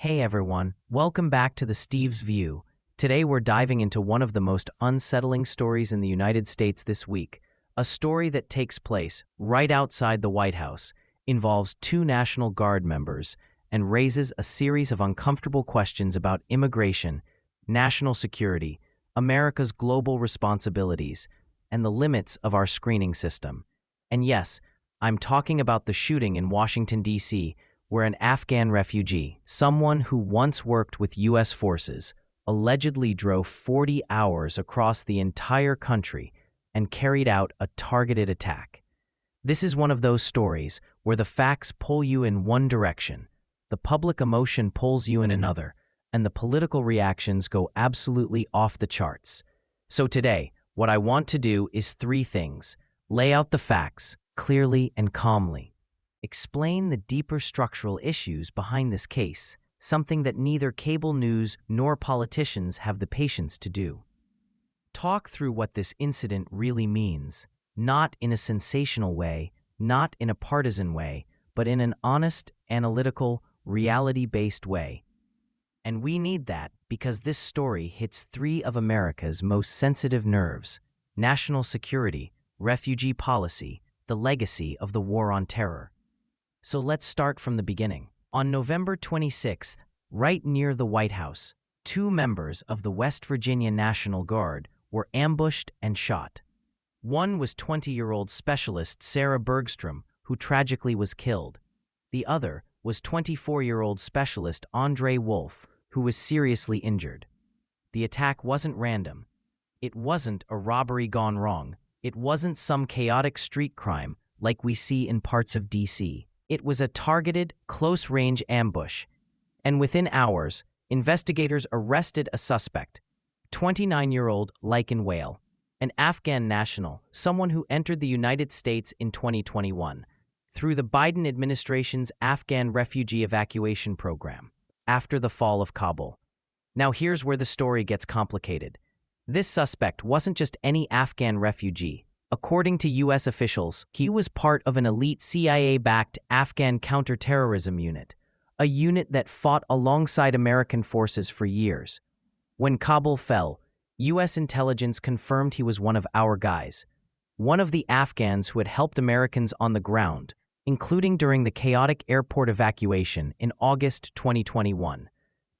Hey everyone, welcome back to the Steve's View. Today we're diving into one of the most unsettling stories in the United States this week. A story that takes place right outside the White House, involves two National Guard members, and raises a series of uncomfortable questions about immigration, national security, America's global responsibilities, and the limits of our screening system. And yes, I'm talking about the shooting in Washington, D.C., where an Afghan refugee, someone who once worked with U.S. forces, allegedly drove 40 hours across the entire country and carried out a targeted attack. This is one of those stories where the facts pull you in one direction, the public emotion pulls you in another, and the political reactions go absolutely off the charts. So today, what I want to do is three things: lay out the facts clearly and calmly, explain the deeper structural issues behind this case, something that neither cable news nor politicians have the patience to do. Talk through what this incident really means, not in a sensational way, not in a partisan way, but in an honest, analytical, reality-based way. And we need that because this story hits three of America's most sensitive nerves: national security, refugee policy, the legacy of the war on terror. So let's start from the beginning. On November 26th, right near the White House, two members of the West Virginia National Guard were ambushed and shot. One was 20-year-old specialist Sarah Bergstrom, who tragically was killed. The other was 24-year-old specialist Andre Wolf, who was seriously injured. The attack wasn't random. It wasn't a robbery gone wrong. It wasn't some chaotic street crime like we see in parts of D.C. It was a targeted, close-range ambush, and within hours, investigators arrested a suspect, 29-year-old Lycan Whale, an Afghan national, someone who entered the United States in 2021 through the Biden administration's Afghan refugee evacuation program after the fall of Kabul. Now here's where the story gets complicated. This suspect wasn't just any Afghan refugee. According to U.S. officials, he was part of an elite CIA-backed Afghan counterterrorism unit, a unit that fought alongside American forces for years. When Kabul fell, U.S. intelligence confirmed he was one of our guys, one of the Afghans who had helped Americans on the ground, including during the chaotic airport evacuation in August 2021.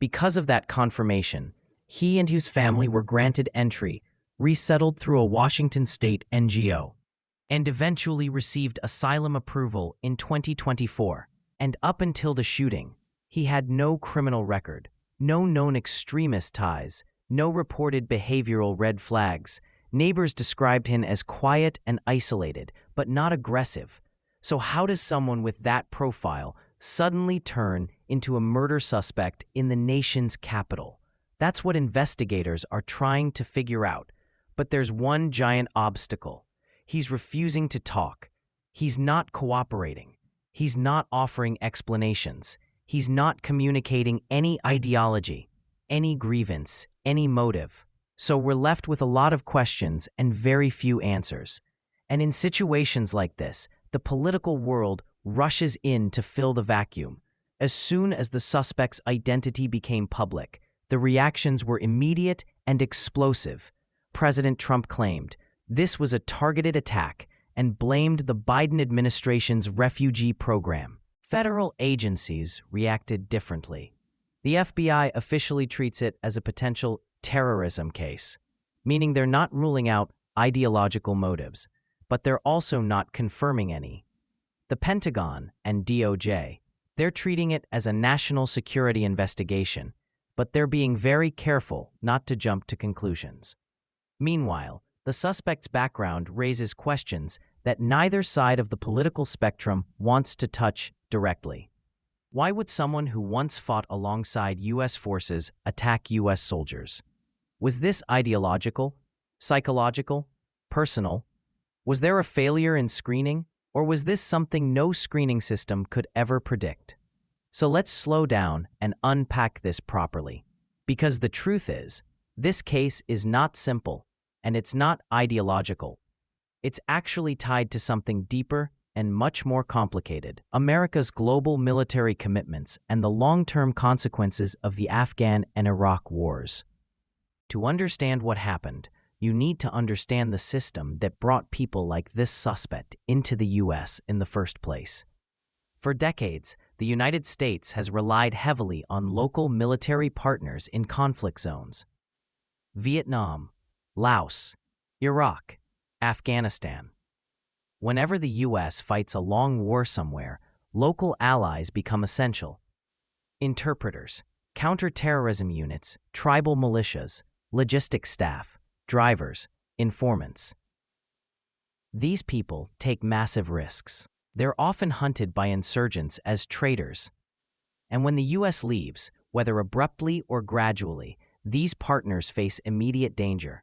Because of that confirmation, he and his family were granted entry, resettled through a Washington state NGO, and eventually received asylum approval in 2024. And up until the shooting, he had no criminal record, no known extremist ties, no reported behavioral red flags. Neighbors described him as quiet and isolated, but not aggressive. So how does someone with that profile suddenly turn into a murder suspect in the nation's capital? That's what investigators are trying to figure out. But there's one giant obstacle. He's refusing to talk. He's not cooperating. He's not offering explanations. He's not communicating any ideology, any grievance, any motive. So we're left with a lot of questions and very few answers. And in situations like this, the political world rushes in to fill the vacuum. As soon as the suspect's identity became public, the reactions were immediate and explosive. President Trump claimed this was a targeted attack and blamed the Biden administration's refugee program. Federal agencies reacted differently. The FBI officially treats it as a potential terrorism case, meaning they're not ruling out ideological motives, but they're also not confirming any. The Pentagon and DOJ, they're treating it as a national security investigation, but they're being very careful not to jump to conclusions. Meanwhile, the suspect's background raises questions that neither side of the political spectrum wants to touch directly. Why would someone who once fought alongside U.S. forces attack U.S. soldiers? Was this ideological, psychological, personal? Was there a failure in screening, or was this something no screening system could ever predict? So let's slow down and unpack this properly. Because the truth is, this case is not simple, and it's not ideological. It's actually tied to something deeper and much more complicated: America's global military commitments and the long-term consequences of the Afghan and Iraq wars. To understand what happened, you need to understand the system that brought people like this suspect into the U.S. in the first place. For decades, the United States has relied heavily on local military partners in conflict zones: Vietnam, Laos, Iraq, Afghanistan. Whenever the U.S. fights a long war somewhere, local allies become essential: interpreters, counter-terrorism units, tribal militias, logistics staff, drivers, informants. These people take massive risks. They're often hunted by insurgents as traitors. And when the U.S. leaves, whether abruptly or gradually, these partners face immediate danger.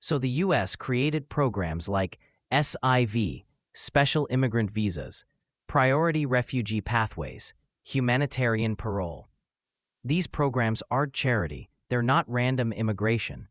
So the U.S. created programs like SIV, Special Immigrant Visas, Priority Refugee Pathways, Humanitarian Parole. These programs aren't charity, they're not random immigration.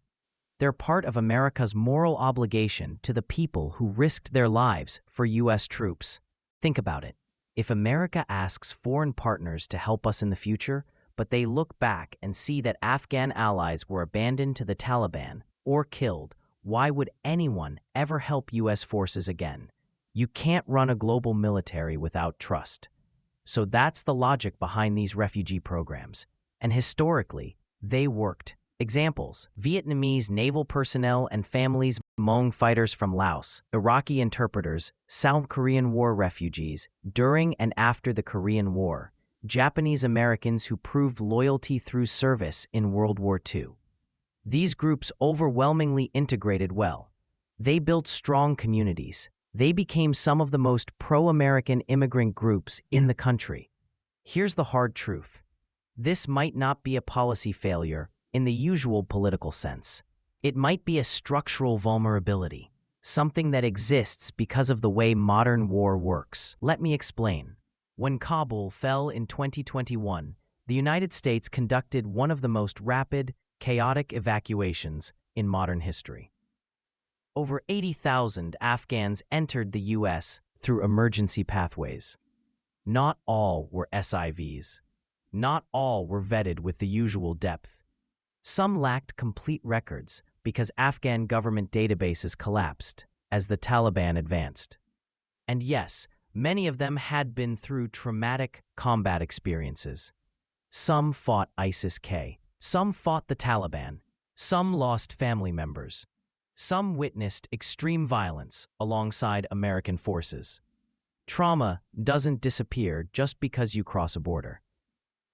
They're part of America's moral obligation to the people who risked their lives for U.S. troops. Think about it. If America asks foreign partners to help us in the future, but they look back and see that Afghan allies were abandoned to the Taliban or killed, why would anyone ever help U.S. forces again? You can't run a global military without trust. So that's the logic behind these refugee programs. And historically, they worked. Examples: Vietnamese naval personnel and families, Hmong fighters from Laos, Iraqi interpreters, South Korean War refugees during and after the Korean War, Japanese Americans who proved loyalty through service in World War II. These groups overwhelmingly integrated well. They built strong communities. They became some of the most pro-American immigrant groups in the country. Here's the hard truth. This might not be a policy failure in the usual political sense. It might be a structural vulnerability, something that exists because of the way modern war works. Let me explain. When Kabul fell in 2021, the United States conducted one of the most rapid, chaotic evacuations in modern history. Over 80,000 Afghans entered the U.S. through emergency pathways. Not all were SIVs. Not all were vetted with the usual depth. Some lacked complete records because Afghan government databases collapsed as the Taliban advanced. And yes, many of them had been through traumatic combat experiences. Some fought ISIS-K. Some fought the Taliban. Some lost family members. Some witnessed extreme violence alongside American forces. Trauma doesn't disappear just because you cross a border.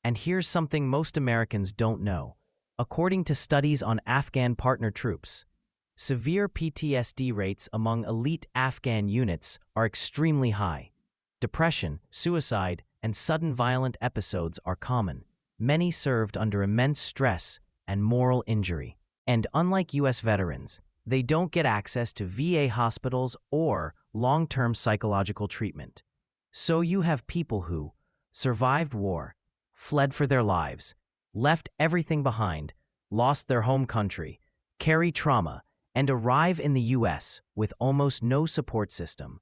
And here's something most Americans don't know. According to studies on Afghan partner troops, severe PTSD rates among elite Afghan units are extremely high. Depression, suicide, and sudden violent episodes are common. Many served under immense stress and moral injury. And unlike U.S. veterans, they don't get access to VA hospitals or long-term psychological treatment. So you have people who survived war, fled for their lives, left everything behind, lost their home country, carry trauma, and arrive in the U.S. with almost no support system.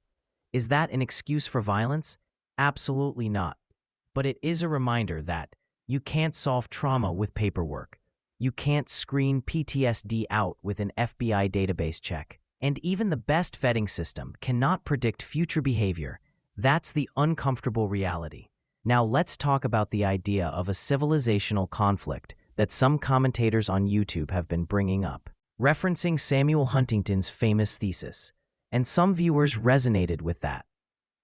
Is that an excuse for violence? Absolutely not. But it is a reminder that you can't solve trauma with paperwork. You can't screen PTSD out with an FBI database check. And even the best vetting system cannot predict future behavior. That's the uncomfortable reality. Now let's talk about the idea of a civilizational conflict that some commentators on YouTube have been bringing up, referencing Samuel Huntington's famous thesis. And some viewers resonated with that.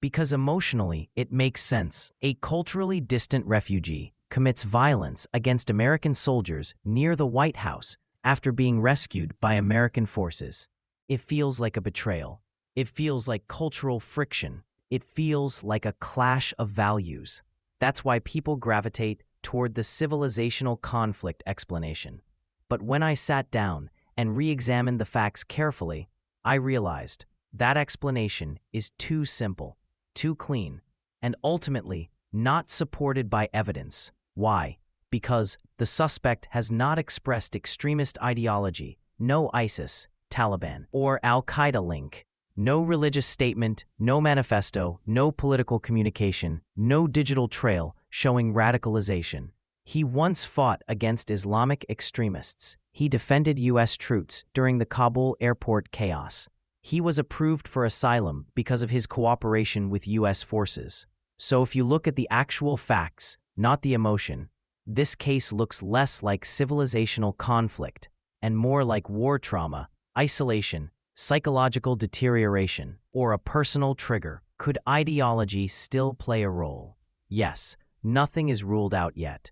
Because emotionally, it makes sense. A culturally distant refugee commits violence against American soldiers near the White House after being rescued by American forces. It feels like a betrayal. It feels like cultural friction. It feels like a clash of values. That's why people gravitate toward the civilizational conflict explanation. But when I sat down and re-examined the facts carefully, I realized that explanation is too simple, too clean, and ultimately not supported by evidence. Why? Because the suspect has not expressed extremist ideology, no ISIS, Taliban, or Al-Qaeda link, No religious statement, no manifesto, no political communication, no digital trail showing radicalization. He once fought against Islamic extremists. He defended U.S. troops during the Kabul airport chaos. He was approved for asylum because of his cooperation with U.S. forces. So if you look at the actual facts, not the emotion, this case looks less like civilizational conflict and more like war trauma, isolation, psychological deterioration, or a personal trigger. Could ideology still play a role? Yes, nothing is ruled out yet.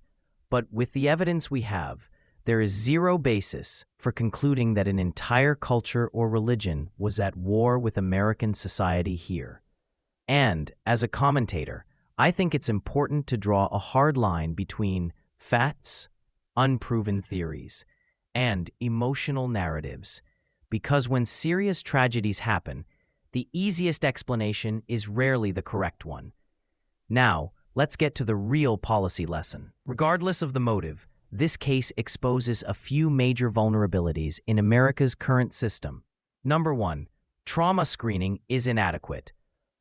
But with the evidence we have, there is zero basis for concluding that an entire culture or religion was at war with American society here. And, as a commentator, I think it's important to draw a hard line between facts, unproven theories, and emotional narratives. Because when serious tragedies happen, the easiest explanation is rarely the correct one. Now, let's get to the real policy lesson. Regardless of the motive, this case exposes a few major vulnerabilities in America's current system. Number 1, trauma screening is inadequate.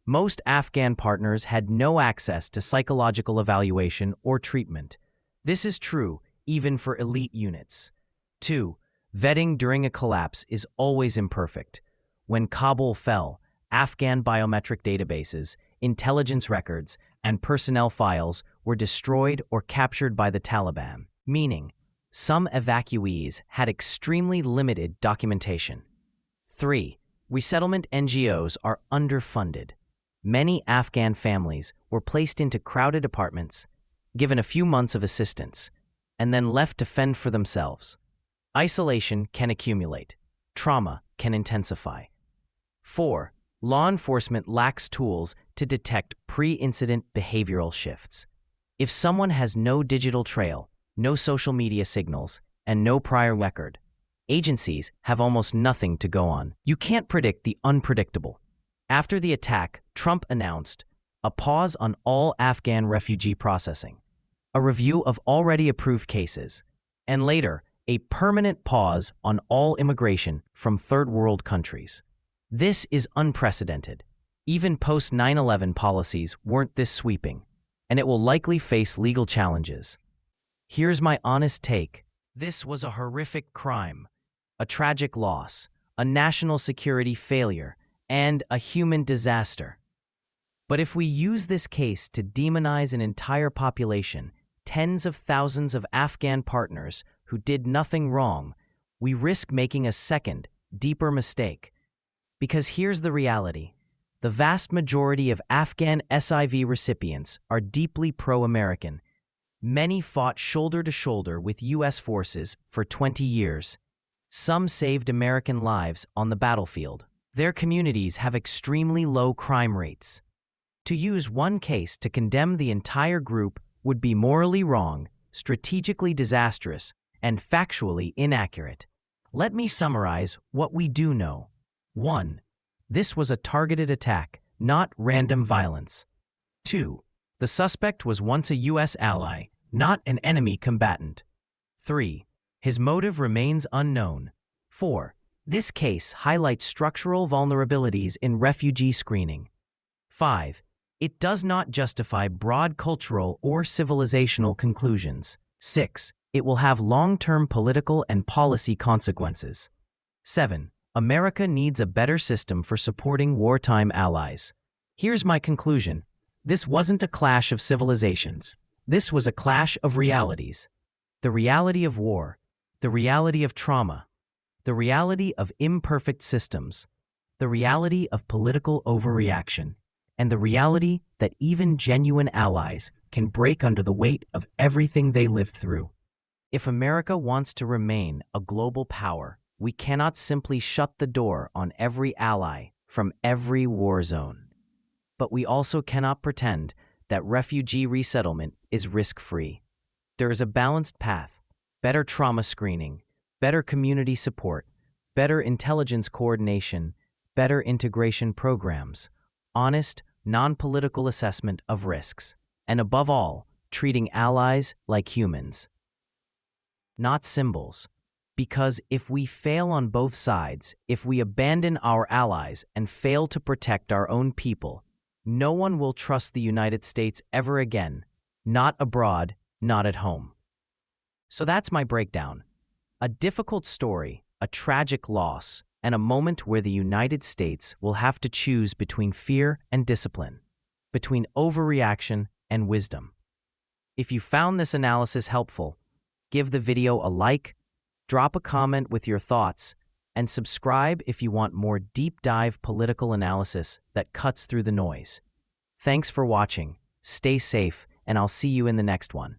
Most Afghan partners had no access to psychological evaluation or treatment. This is true even for elite units. 2, vetting during a collapse is always imperfect. When Kabul fell, Afghan biometric databases, intelligence records, and personnel files were destroyed or captured by the Taliban, meaning some evacuees had extremely limited documentation. 3, resettlement NGOs are underfunded. Many Afghan families were placed into crowded apartments, given a few months of assistance, and then left to fend for themselves. Isolation can accumulate. Trauma can intensify. 4, law enforcement lacks tools to detect pre-incident behavioral shifts. If someone has no digital trail, no social media signals, and no prior record, agencies have almost nothing to go on. You can't predict the unpredictable. After the attack, Trump announced a pause on all Afghan refugee processing, a review of already approved cases, and later, a permanent pause on all immigration from third world countries. This is unprecedented. Even post-9/11 policies weren't this sweeping, and it will likely face legal challenges. Here's my honest take. This was a horrific crime, a tragic loss, a national security failure, and a human disaster. But if we use this case to demonize an entire population, tens of thousands of Afghan partners who did nothing wrong, we risk making a second, deeper mistake. Because here's the reality. The vast majority of Afghan SIV recipients are deeply pro-American. Many fought shoulder to shoulder with U.S. forces for 20 years. Some saved American lives on the battlefield. Their communities have extremely low crime rates. To use one case to condemn the entire group would be morally wrong, strategically disastrous, and factually inaccurate. Let me summarize what we do know. 1. This was a targeted attack, not random violence. 2. The suspect was once a U.S. ally, not an enemy combatant. 3. His motive remains unknown. 4. This case highlights structural vulnerabilities in refugee screening. 5. It does not justify broad cultural or civilizational conclusions. 6. It will have long-term political and policy consequences. 7. America needs a better system for supporting wartime allies. Here's my conclusion. This wasn't a clash of civilizations. This was a clash of realities. The reality of war, the reality of trauma, the reality of imperfect systems, the reality of political overreaction, and the reality that even genuine allies can break under the weight of everything they lived through. If America wants to remain a global power, we cannot simply shut the door on every ally from every war zone. But we also cannot pretend that refugee resettlement is risk-free. There is a balanced path: better trauma screening, better community support, better intelligence coordination, better integration programs, honest, non-political assessment of risks, and above all, treating allies like humans, not symbols. Because if we fail on both sides, if we abandon our allies and fail to protect our own people, no one will trust the United States ever again, not abroad, not at home. So that's my breakdown. A difficult story, a tragic loss, and a moment where the United States will have to choose between fear and discipline, between overreaction and wisdom. If you found this analysis helpful, give the video a like, drop a comment with your thoughts, and subscribe if you want more deep dive political analysis that cuts through the noise. Thanks for watching, stay safe, and I'll see you in the next one.